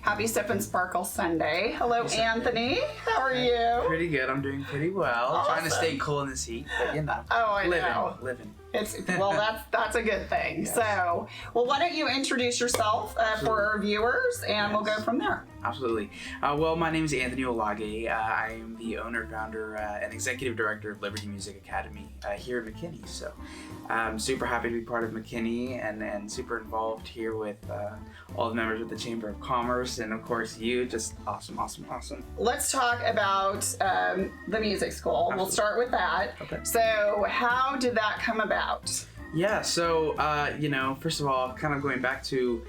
Happy Sip and Sparkle Sunday. Hello, Anthony. How are you? Pretty good. I'm doing pretty well. Awesome. Trying to stay cool in this heat, but you know. Oh, I know. Living. That's a good thing. Yes. So, well, why don't you introduce yourself for our viewers, and we'll go from there. Absolutely. Well, my name is Anthony Olague. I am the owner, founder, and executive director of Liberty Music Academy here at McKinney. So I'm super happy to be part of McKinney and super involved here with all the members of the Chamber of Commerce and, of course, you. Just awesome. Let's talk about the music school. Absolutely. We'll start with that. Okay. So how did that come about? Yeah, so, first of all, kind of going back to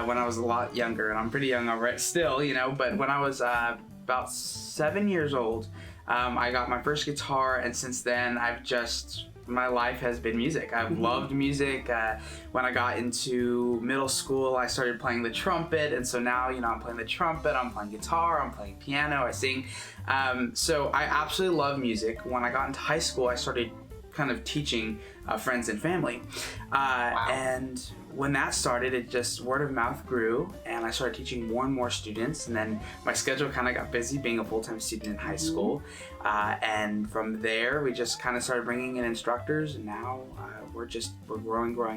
when I was a lot younger, and I'm pretty young already still, but when I was about 7 years old, I got my first guitar, and since then, my life has been music. I've loved music. When I got into middle school, I started playing the trumpet, and so now, I'm playing the trumpet, I'm playing guitar, I'm playing piano, I sing. So I absolutely love music. When I got into high school, I started kind of teaching friends and family. Wow. And when that started, it just word of mouth grew, and I started teaching more and more students, and then my schedule kind of got busy being a full-time student in high school. And from there, we just kind of started bringing in instructors, and now we're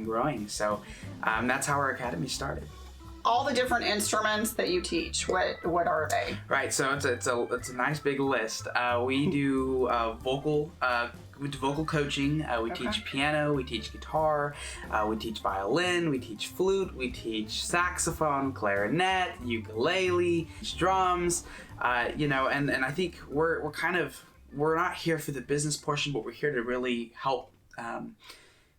growing. So that's how our academy started. All the different instruments that you teach, what are they? Right, so it's a nice big list. We do vocal coaching. We teach piano. We teach guitar. We teach violin. We teach flute. We teach saxophone, clarinet, ukulele, drums. And I think we're not here for the business portion, but we're here to really help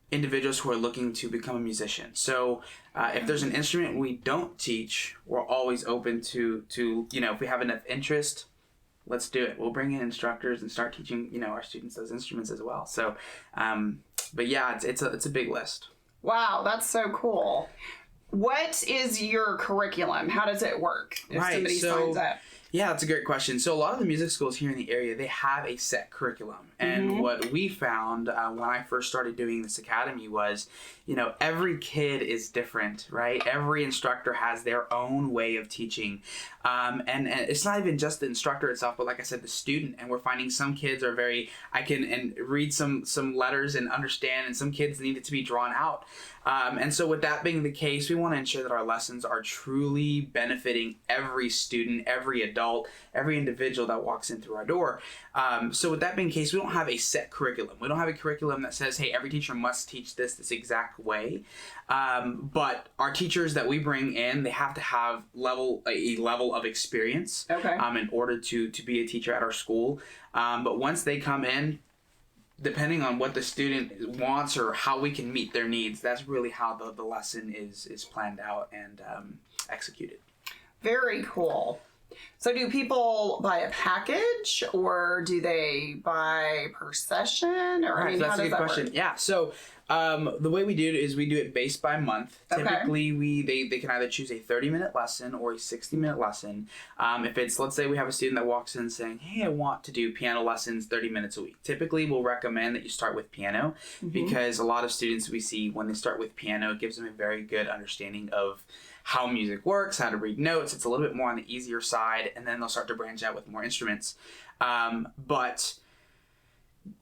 individuals who are looking to become a musician. So if there's an instrument we don't teach, we're always open to if we have enough interest, let's do it. We'll bring in instructors and start teaching our students those instruments as well. So but yeah, it's a big list. Wow, that's so cool. What is your curriculum? How does it work if somebody signs up? Yeah, that's a great question. So a lot of the music schools here in the area, they have a set curriculum. And what we found when I first started doing this academy was, every kid is different, right? Every instructor has their own way of teaching. And it's not even just the instructor itself, but like I said, the student. And we're finding some kids are I can read some letters and understand, and some kids need it to be drawn out. And so with that being the case, we want to ensure that our lessons are truly benefiting every student, every adult, every individual that walks in through our door. So with that being the case, we don't have a set curriculum. We don't have a curriculum that says, hey, every teacher must teach this exact way. But our teachers that we bring in, they have to have a level of experience in order to be a teacher at our school. But once they come in, depending on what the student wants or how we can meet their needs, that's really how the lesson is planned out and executed. Very cool. So do people buy a package, or do they buy per session? Or Right, so that's a good question. Work? Yeah, so the way we do it is we do it based by month. Typically, they can either choose a 30-minute lesson or a 60-minute lesson. If it's, let's say we have a student that walks in saying, hey, I want to do piano lessons 30 minutes a week. Typically, we'll recommend that you start with piano because a lot of students we see when they start with piano, it gives them a very good understanding of how music works, how to read notes. It's a little bit more on the easier side, and then they'll start to branch out with more instruments. But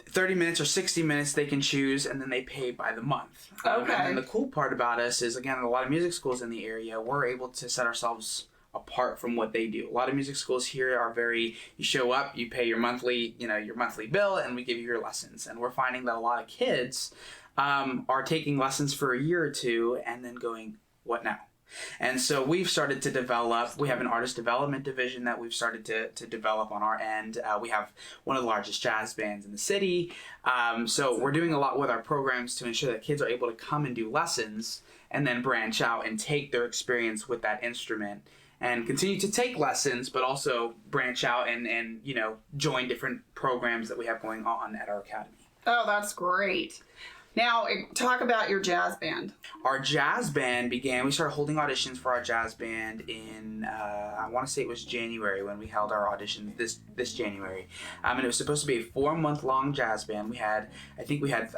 30 minutes or 60 minutes they can choose, and then they pay by the month. And then the cool part about us is, again, a lot of music schools in the area, we're able to set ourselves apart from what they do. A lot of music schools here are you show up, you pay your monthly bill, and we give you your lessons. And we're finding that a lot of kids are taking lessons for a year or two and then going, what now? And so we've started to develop, we have an artist development division that we've started to develop on our end. We have one of the largest jazz bands in the city. So we're doing a lot with our programs to ensure that kids are able to come and do lessons and then branch out and take their experience with that instrument and continue to take lessons, but also branch out and join different programs that we have going on at our academy. Oh, that's great. Now, talk about your jazz band. Our jazz band we started holding auditions for our jazz band in, I want to say it was January when we held our audition this January. And it was supposed to be a 4-month-long jazz band. I think we had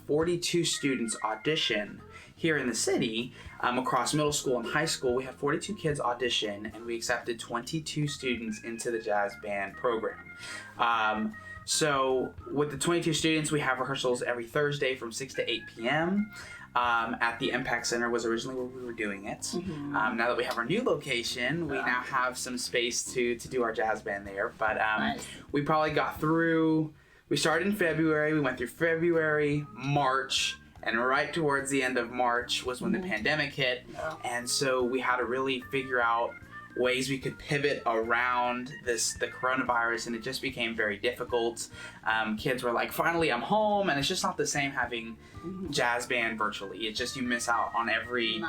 42 students audition here in the city, across middle school and high school. We had 42 kids audition, and we accepted 22 students into the jazz band program. So with the 22 students, we have rehearsals every Thursday from 6 to 8 p.m. At the Impact Center was originally where we were doing it. Mm-hmm. Now that we have our new location, we now have some space to do our jazz band there. But nice. We probably got through, we started in February, we went through February, March, and right towards the end of March was when the pandemic hit. Yeah. And so we had to really figure out ways we could pivot around the coronavirus, and it just became very difficult. Kids were like, finally I'm home, and it's just not the same having jazz band virtually. It's just, you miss out on every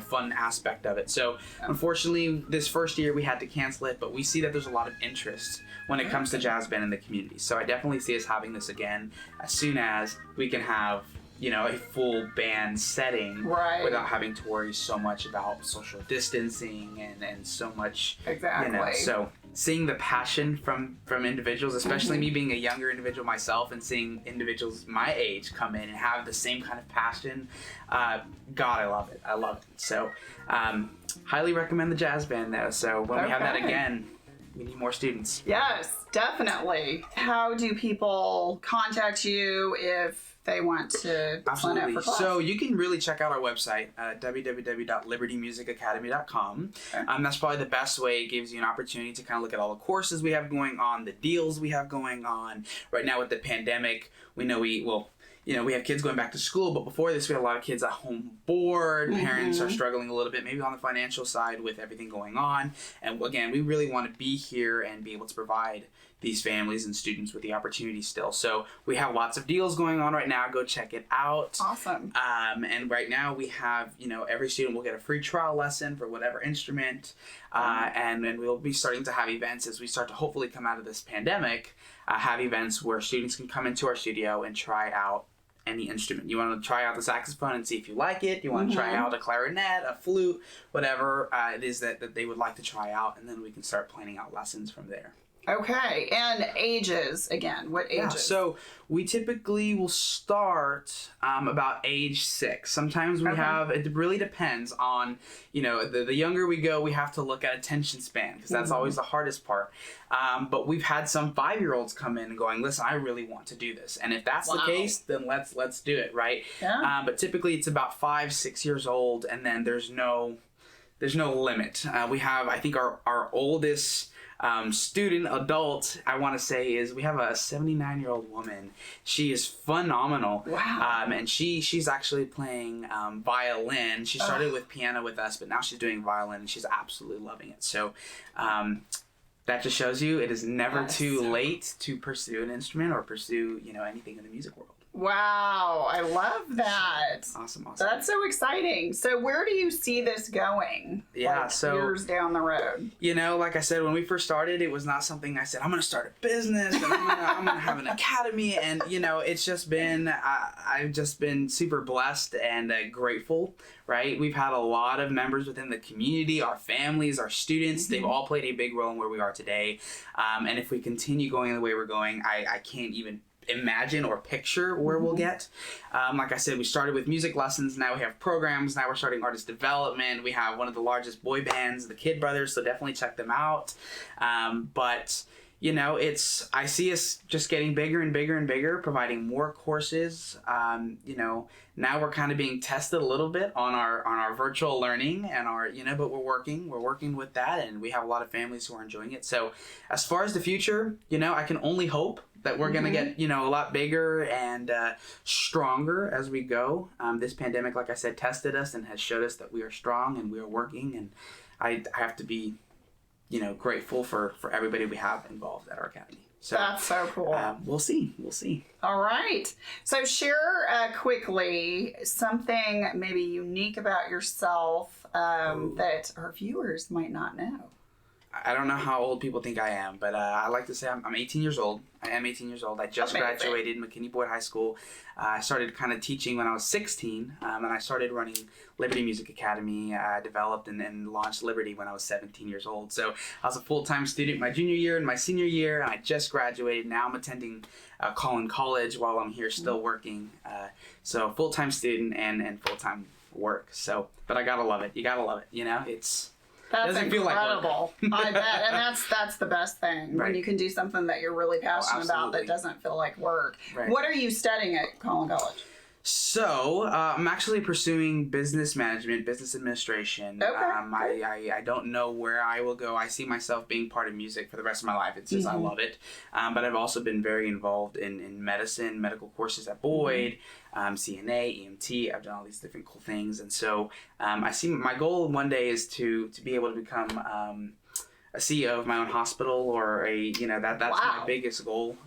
fun aspect of it. So unfortunately this first year we had to cancel it, but we see that there's a lot of interest when it comes to jazz band in the community. So I definitely see us having this again as soon as we can have a full band setting, right, without having to worry so much about social distancing and so much. Exactly. So seeing the passion from individuals, especially me being a younger individual myself, and seeing individuals my age come in and have the same kind of passion, God, I love it. I love it. So highly recommend the jazz band though. So when we have that again, we need more students. Yes, definitely. How do people contact you if they want to sign up for class? So you can really check out our website, www.libertymusicacademy.com. Okay. That's probably the best way. It gives you an opportunity to kind of look at all the courses we have going on, the deals we have going on. Right now with the pandemic, we know we have kids going back to school, but before this we had a lot of kids at home bored. Parents are struggling a little bit, maybe on the financial side with everything going on. And again, we really want to be here and be able to provide these families and students with the opportunity still. So we have lots of deals going on right now. Go check it out. Awesome. And right now we have, every student will get a free trial lesson for whatever instrument. And we'll be starting to have events as we start to hopefully come out of this pandemic, have events where students can come into our studio and try out any instrument. You want to try out the saxophone and see if you like it. You want to try out a clarinet, a flute, whatever it is that they would like to try out, and then we can start planning out lessons from there. Okay, and ages, again, what ages? Yeah, so we typically will start about age 6. Sometimes we have, it really depends on, the younger we go, we have to look at attention span, because that's always the hardest part. But we've had some 5-year-olds come in and going, listen, I really want to do this. And if that's the case, then let's do it, right? Yeah. But typically it's about 5-6 years old, and then there's no limit. We have, I think our oldest student adult, I want to say, is we have a 79-year-old woman. She is phenomenal. Wow. And she's actually playing violin. She started with piano with us, but now she's doing violin, and she's absolutely loving it. So that just shows you it is never too late to pursue an instrument or pursue anything in the music world. Wow, I love that. Awesome. That's so exciting. So where do you see this going? So years down the road. Like I said, when we first started, it was not something I said, I'm going to start a business and I'm going to have an academy. And, it's just been, I've just been super blessed and grateful, right? We've had a lot of members within the community, our families, our students. They've all played a big role in where we are today. And if we continue going the way we're going, I can't even imagine or picture where we'll get. Like I said, we started with music lessons. Now we have programs. Now we're starting artist development. We have one of the largest boy bands, the Kid Brothers, so definitely check them out. But I see us just getting bigger and bigger and bigger, providing more courses. Now we're kind of being tested a little bit on our virtual learning and but we're working with that, and we have a lot of families who are enjoying it. So as far as the future, I can only hope that we're going to get, a lot bigger and stronger as we go. This pandemic, like I said, tested us and has showed us that we are strong and we are working, and I have to be grateful for everybody we have involved at our academy. So that's so cool. We'll see. All right. So share quickly something maybe unique about yourself that our viewers might not know. I don't know how old people think I am, but I like to say I'm 18 years old. I am 18 years old. I just graduated McKinney Boyd High School. I started kind of teaching when I was 16, and I started running Liberty Music Academy. I developed and launched Liberty when I was 17 years old. So I was a full-time student my junior year and my senior year, and I just graduated. Now I'm attending Collin College while I'm here still working. So full-time student and full-time work. So, but I gotta love it. You gotta love it. You know, That's doesn't incredible. Feel like I bet. And that's the best thing. Right. When you can do something that you're really passionate about that doesn't feel like work. Right. What are you studying at Collin College? So I'm actually pursuing business management, business administration. Okay. I don't know where I will go. I see myself being part of music for the rest of my life. It's just I love it. But I've also been very involved in medicine, medical courses at Boyd, CNA, EMT. I've done all these different cool things. And so I see my goal one day is to be able to become a CEO of my own hospital, or that's my biggest goal.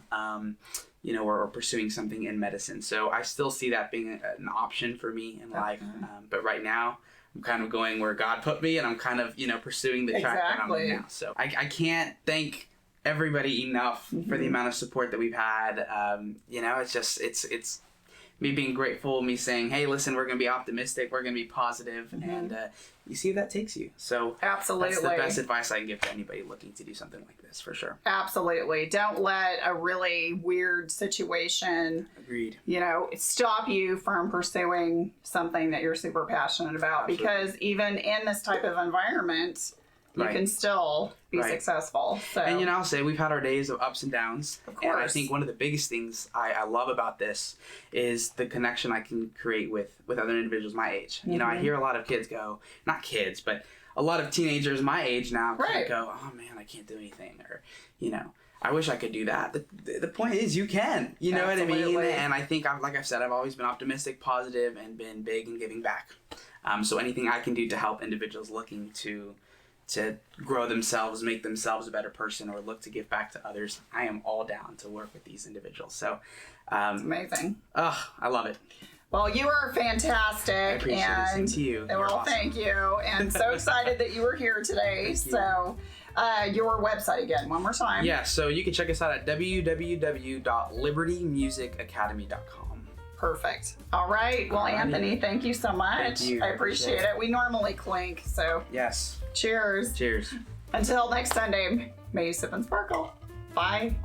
Or pursuing something in medicine. So I still see that being an option for me in life. But right now, I'm kind of going where God put me, and I'm kind of, pursuing the track that I'm in now. So I can't thank everybody enough for the amount of support that we've had. It's me being grateful, me saying, hey, listen, we're going to be optimistic, we're going to be positive, and you see where that takes you. So absolutely, that's the best advice I can give to anybody looking to do something like this, for sure. Absolutely. Don't let a really weird situation, agreed, stop you from pursuing something that you're super passionate about. Absolutely. Because even in this type of environment, you can still be successful. So. And I'll say we've had our days of ups and downs. Of course. And I think one of the biggest things I love about this is the connection I can create with other individuals my age. I hear a lot of kids go, not kids, but a lot of teenagers my age now go, oh man, I can't do anything. Or, I wish I could do that. The point is you can, you know what I mean? And I think, like I've said, I've always been optimistic, positive, and been big in giving back. So anything I can do to help individuals looking to grow themselves, make themselves a better person, or look to give back to others, I am all down to work with these individuals. So it's amazing. I love it. Well, you are fantastic. I appreciate it. Same to you. Well, awesome. Thank you. And so excited that you were here today. So your website again, one more time. Yeah, so you can check us out at www.libertymusicacademy.com. Perfect. All right. Well, Anthony, thank you so much. Thank you. I appreciate it. We normally clink, so yes. Cheers. Cheers. Until next Sunday, may you sip and sparkle. Bye.